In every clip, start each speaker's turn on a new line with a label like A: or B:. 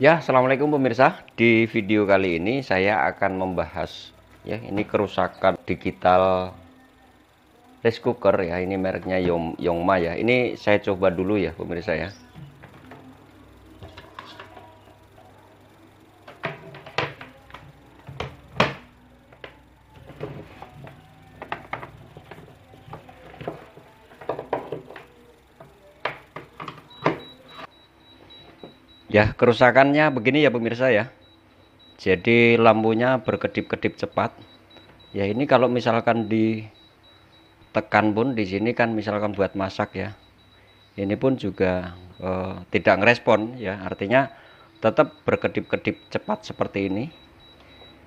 A: Ya, assalamualaikum pemirsa. Di video kali ini saya akan membahas ya, ini kerusakan digital rice cooker ya. Ini mereknya Yongma ya. Ini saya coba dulu ya pemirsa ya. Ya, kerusakannya begini ya pemirsa ya. Jadi lampunya berkedip-kedip cepat. Ya, ini kalau misalkan ditekan pun di sini kan misalkan buat masak ya. Ini pun juga tidak ngerespon ya. Artinya tetap berkedip-kedip cepat seperti ini.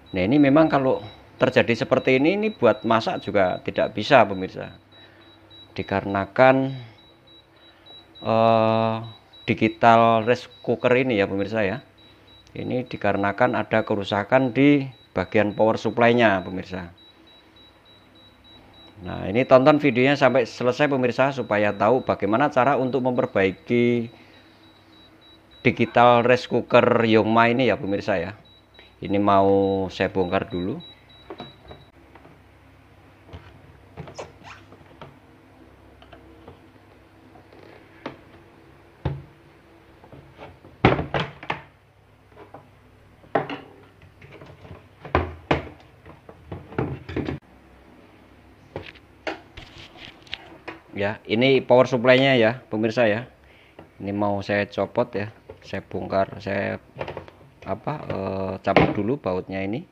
A: Nah, ini memang kalau terjadi seperti ini buat masak juga tidak bisa pemirsa. Dikarenakan digital rice cooker ini ya pemirsa ya. Ini dikarenakan ada kerusakan di bagian power supply-nya pemirsa. Nah, ini tonton videonya sampai selesai pemirsa supaya tahu bagaimana cara untuk memperbaiki digital rice cooker Yongma ini ya pemirsa ya. Ini mau saya bongkar dulu. Ya, ini power supply-nya ya pemirsa ya. Ini mau saya copot ya, saya bongkar, saya cabut dulu bautnya ini.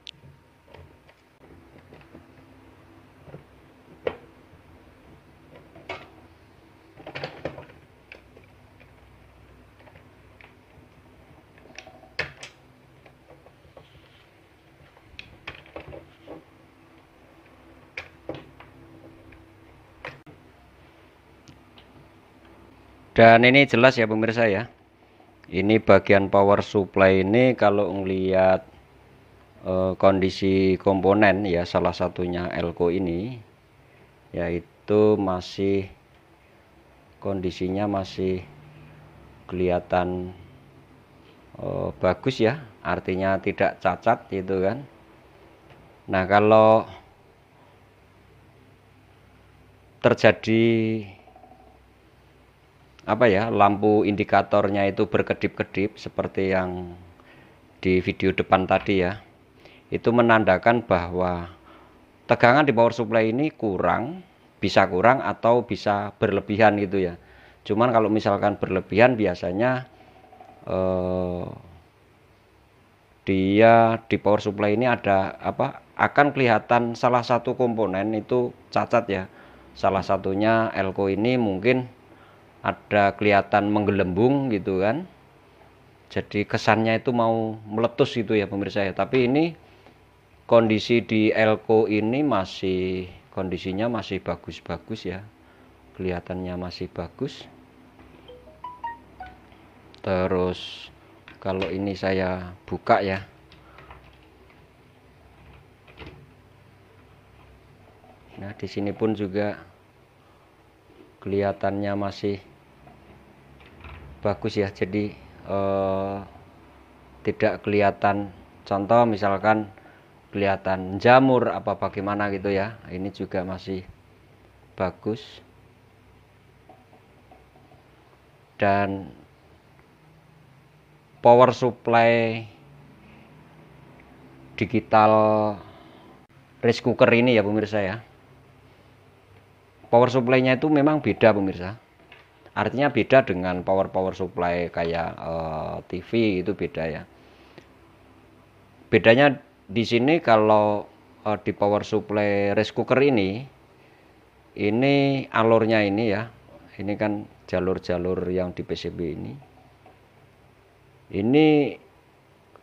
A: Dan ini jelas ya pemirsa ya. Ini bagian power supply ini kalau ngelihat kondisi komponen ya, salah satunya elko ini yaitu masih kondisinya masih kelihatan bagus ya, artinya tidak cacat gitu kan. Nah, kalau terjadi lampu indikatornya itu berkedip-kedip seperti yang di video depan tadi ya, itu menandakan bahwa tegangan di power supply ini bisa kurang atau bisa berlebihan gitu ya. Cuman kalau misalkan berlebihan biasanya dia di power supply ini akan kelihatan salah satu komponen itu cacat ya. Salah satunya elko ini mungkin ada kelihatan menggelembung gitu kan. Jadi kesannya itu mau meletus gitu ya pemirsa ya. Tapi ini kondisi di elko ini kondisinya masih bagus-bagus ya. Kelihatannya masih bagus. Terus kalau ini saya buka ya. Nah, di sini pun juga kelihatannya masih bagus ya. Jadi tidak kelihatan, contoh misalkan kelihatan jamur apa bagaimana gitu ya. Ini juga masih bagus. Dan power supply digital rice cooker ini ya pemirsa ya, power supply-nya itu memang beda pemirsa. Artinya beda dengan power supply kayak TV itu beda ya. Bedanya di sini kalau di power supply rice cooker ini alurnya ini ya. Ini kan jalur-jalur yang di PCB ini. Ini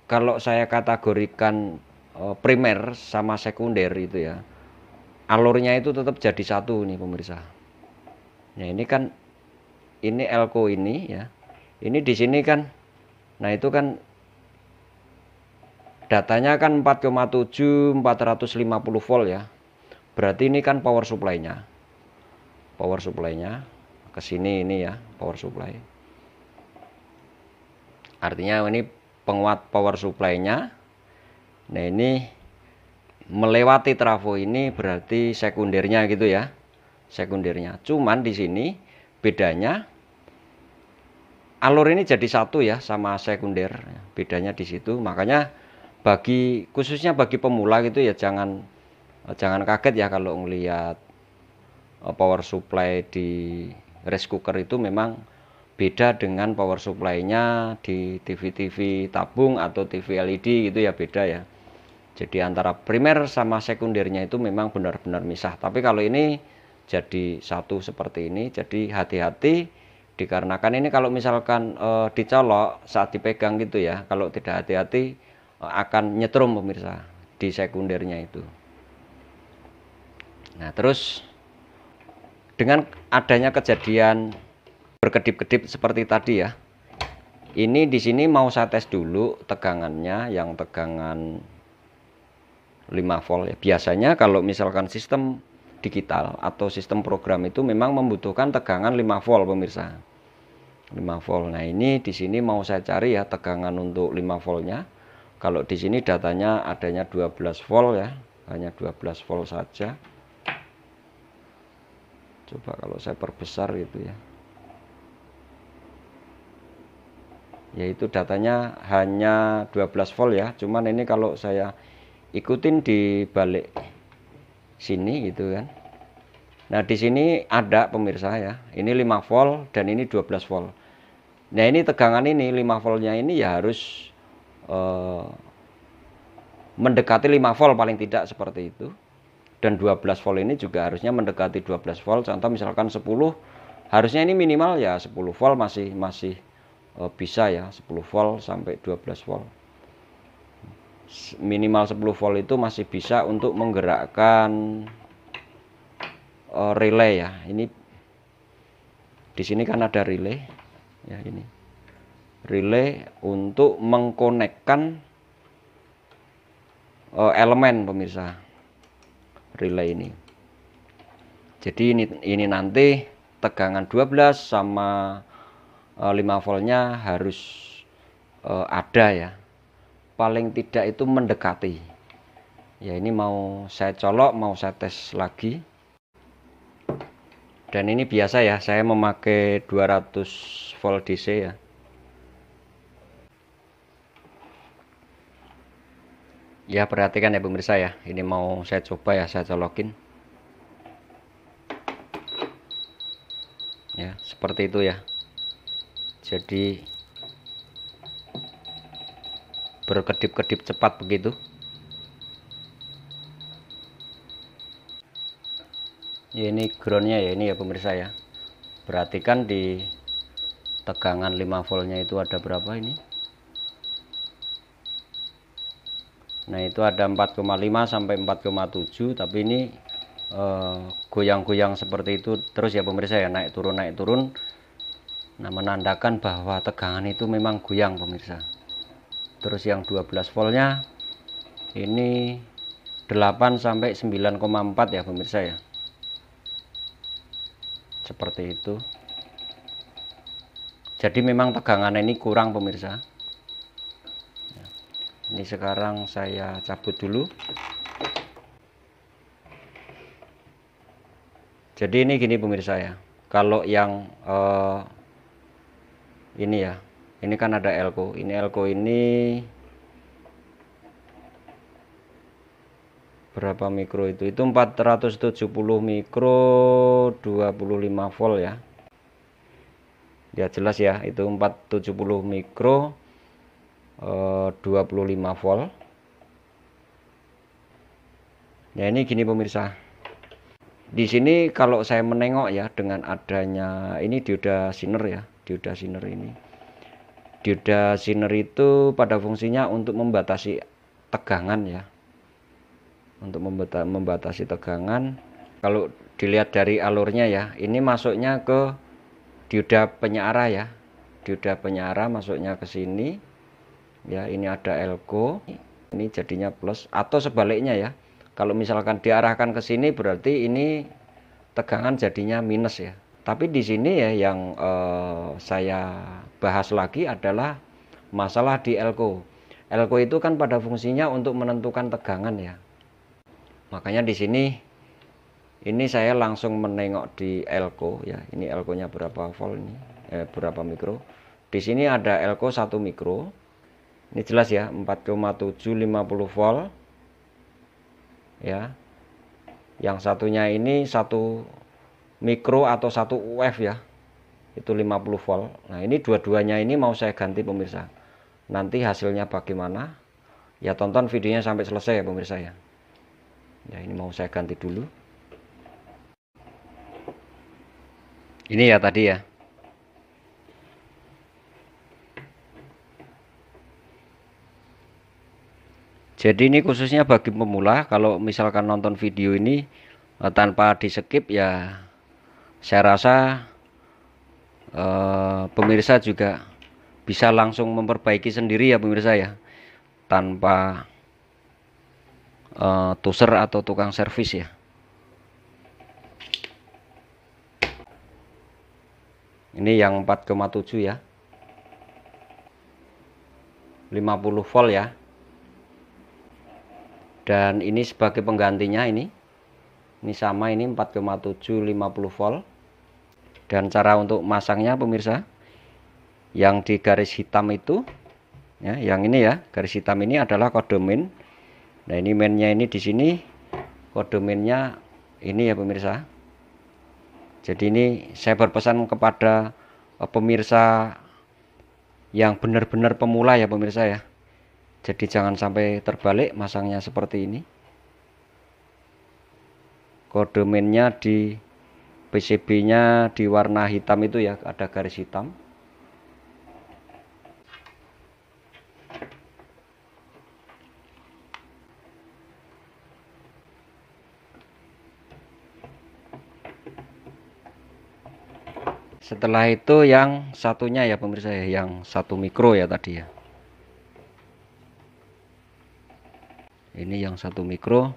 A: kalau saya kategorikan primer sama sekunder itu ya. Alurnya itu tetap jadi satu nih pemirsa. Nah, ini kan ini elko ini ya. Ini di sini kan, nah itu kan datanya kan 4,7 450 volt ya. Berarti ini kan power supply-nya. Power supply-nya ke sini ini ya, power supply. Artinya ini penguat power supply-nya. Nah, ini melewati trafo ini berarti sekundernya gitu ya. Sekundernya. Cuman di sini bedanya alur ini jadi satu ya sama sekunder. Bedanya di situ. Makanya khususnya bagi pemula gitu ya, jangan kaget ya kalau ngelihat power supply di rice cooker itu memang beda dengan power supply-nya di TV-TV tabung atau TV LED gitu ya, beda ya. Jadi antara primer sama sekundernya itu memang benar-benar misah. Tapi kalau ini jadi satu seperti ini, jadi hati-hati dikarenakan ini kalau misalkan dicolok saat dipegang gitu ya, kalau tidak hati-hati akan nyetrum pemirsa di sekundernya itu. Nah, terus dengan adanya kejadian berkedip-kedip seperti tadi ya, ini di sini mau saya tes dulu tegangannya, yang tegangan 5 volt ya. Biasanya kalau misalkan sistem digital atau sistem program itu memang membutuhkan tegangan 5 volt pemirsa. 5 volt. Nah, ini di sini mau saya cari ya tegangan untuk 5 voltnya. Kalau di sini datanya adanya 12 volt ya, hanya 12 volt saja. Coba kalau saya perbesar gitu ya. Yaitu datanya hanya 12 volt ya. Cuman ini kalau saya ikutin di balik sini gitu kan. Nah, di sini ada pemirsa ya. Ini 5 volt dan ini 12 volt. Nah, ini tegangan ini 5 voltnya ini ya harus mendekati 5 volt paling tidak seperti itu. Dan 12 volt ini juga harusnya mendekati 12 volt. Contoh misalkan 10, harusnya ini minimal ya 10 volt masih bisa ya, 10 volt sampai 12 volt. Minimal 10 volt itu masih bisa untuk menggerakkan relay ya. Ini di sini kan ada relay ya, ini relay untuk mengkonekkan elemen pemirsa, relay ini. Jadi ini nanti tegangan 12 sama 5 voltnya harus ada ya, paling tidak itu mendekati ya. Ini mau saya colok, mau saya tes lagi. Dan ini biasa ya, saya memakai 200 volt DC ya. Ya, perhatikan ya pemirsa ya, ini mau saya coba ya, saya colokin ya, seperti itu ya. Jadi berkedip-kedip cepat begitu. Ya, ini groundnya ya, ini ya pemirsa ya. Perhatikan di tegangan 5 voltnya itu ada berapa ini. Nah, itu ada 4,5 sampai 4,7, tapi ini goyang-goyang seperti itu terus ya pemirsa ya, naik turun naik turun. Nah, menandakan bahwa tegangan itu memang goyang pemirsa. Terus yang 12 voltnya ini 8 sampai 9,4 ya pemirsa ya. Seperti itu. Jadi memang tegangan ini kurang pemirsa. Ini sekarang saya cabut dulu. Jadi ini gini pemirsa ya. Kalau yang ini ya, ini kan ada elko. Ini elko ini berapa mikro itu? Itu 470 mikro 25 volt ya. Ya jelas ya, itu 470 mikro 25 volt. Ya, ini gini pemirsa. Di sini kalau saya menengok ya, dengan adanya ini dioda sinner ya, dioda sinner ini. Dioda sinner itu pada fungsinya untuk membatasi tegangan ya. Untuk membatasi tegangan. Kalau dilihat dari alurnya ya, ini masuknya ke dioda penyearah ya. Dioda penyearah masuknya ke sini. Ya, ini ada elko. Ini jadinya plus atau sebaliknya ya. Kalau misalkan diarahkan ke sini berarti ini tegangan jadinya minus ya. Tapi di sini ya yang saya bahas lagi adalah masalah di elko. Elko itu kan pada fungsinya untuk menentukan tegangan ya. Makanya di sini ini saya langsung menengok di elko ya. Ini elko-nya berapa volt ini? Berapa mikro? Di sini ada elko 1 mikro. Ini jelas ya, 4,750 volt. Ya. Yang satunya ini 1 mikro atau 1 UF ya. Itu 50 volt. Nah, ini dua-duanya ini mau saya ganti pemirsa. Nanti hasilnya bagaimana? Ya tonton videonya sampai selesai ya pemirsa ya. Ya, ini mau saya ganti dulu. Ini ya tadi ya. Jadi ini khususnya bagi pemula, kalau misalkan nonton video ini tanpa di skip ya saya rasa pemirsa juga bisa langsung memperbaiki sendiri ya pemirsa ya, tanpa tuser atau tukang servis ya. Ini yang 4,7 ya, 50 volt ya. Dan ini sebagai penggantinya ini sama, ini 4,7 50 volt. Dan cara untuk masangnya pemirsa, yang di garis hitam itu ya, yang ini ya, garis hitam ini adalah kode main. Nah, ini mainnya ini di sini, kode mainnya ini ya pemirsa. Jadi ini saya berpesan kepada pemirsa yang benar-benar pemula ya pemirsa ya. Jadi jangan sampai terbalik masangnya seperti ini. Kode mainnya di PCB-nya di warna hitam itu ya, ada garis hitam. Setelah itu yang satunya ya pemirsa ya, yang 1 mikro ya tadi ya. Ini yang 1 mikro.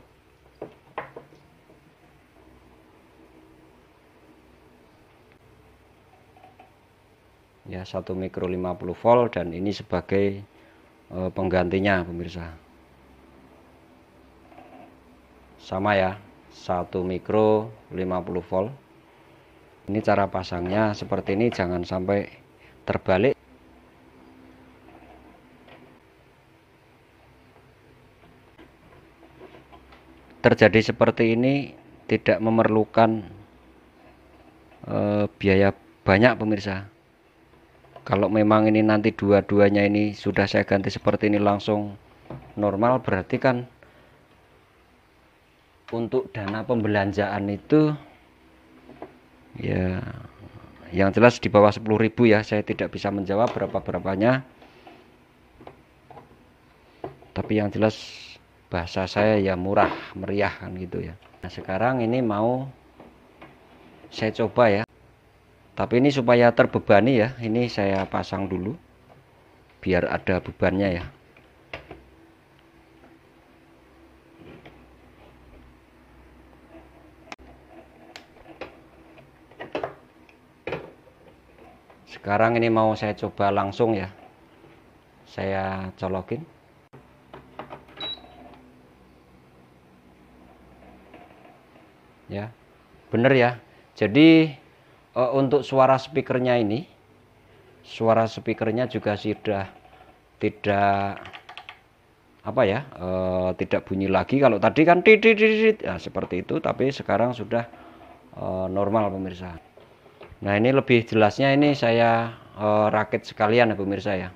A: Ya, 1 mikro 50 volt, dan ini sebagai penggantinya pemirsa. Sama ya, 1 mikro 50 volt. Ini cara pasangnya seperti ini, jangan sampai terbalik. Terjadi seperti ini tidak memerlukan biaya banyak pemirsa. Kalau memang ini nanti dua-duanya ini sudah saya ganti seperti ini langsung normal, berarti kan untuk dana pembelanjaan itu ya yang jelas di bawah 10.000 ya. Saya tidak bisa menjawab berapa-berapanya, tapi yang jelas bahasa saya ya murah meriah kan gitu ya. Nah, sekarang ini mau saya coba ya, tapi ini supaya terbebani ya, ini saya pasang dulu biar ada bebannya ya. Sekarang ini mau saya coba langsung ya, saya colokin. Ya, bener ya. Jadi untuk suara speakernya ini, suara speakernya juga sudah tidak apa ya, tidak bunyi lagi. Kalau tadi kan tidit ya, seperti itu, tapi sekarang sudah normal pemirsa. Nah, ini lebih jelasnya ini saya rakit sekalian ya pemirsa ya.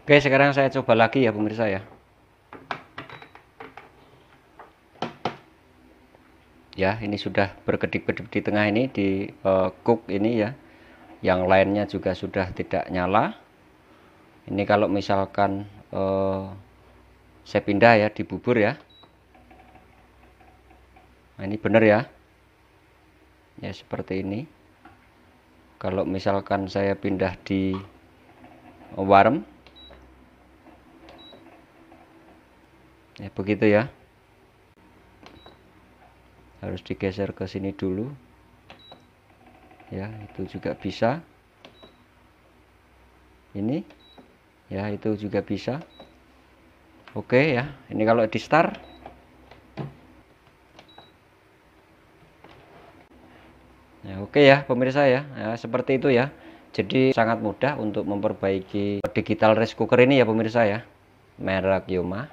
A: Oke, sekarang saya coba lagi ya pemirsa ya. Ya, ini sudah berkedip-kedip di tengah ini di cook ini ya. Yang lainnya juga sudah tidak nyala. Ini kalau misalkan saya pindah ya di bubur ya. Nah, ini benar ya. Ya, seperti ini. Kalau misalkan saya pindah di warm, ya begitu ya. Harus digeser ke sini dulu. Ya, itu juga bisa. Ini, ya itu juga bisa. Oke ya, ini kalau di start. Ya, oke ya pemirsa ya. Ya, seperti itu ya. Jadi sangat mudah untuk memperbaiki digital rice cooker ini ya pemirsa ya. Merek Yoma.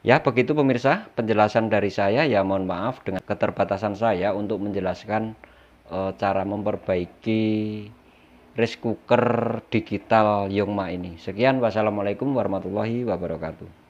A: Ya, begitu pemirsa penjelasan dari saya. Ya, mohon maaf dengan keterbatasan saya untuk menjelaskan cara memperbaiki rice cooker digital Yongma ini. Sekian, wassalamualaikum warahmatullahi wabarakatuh.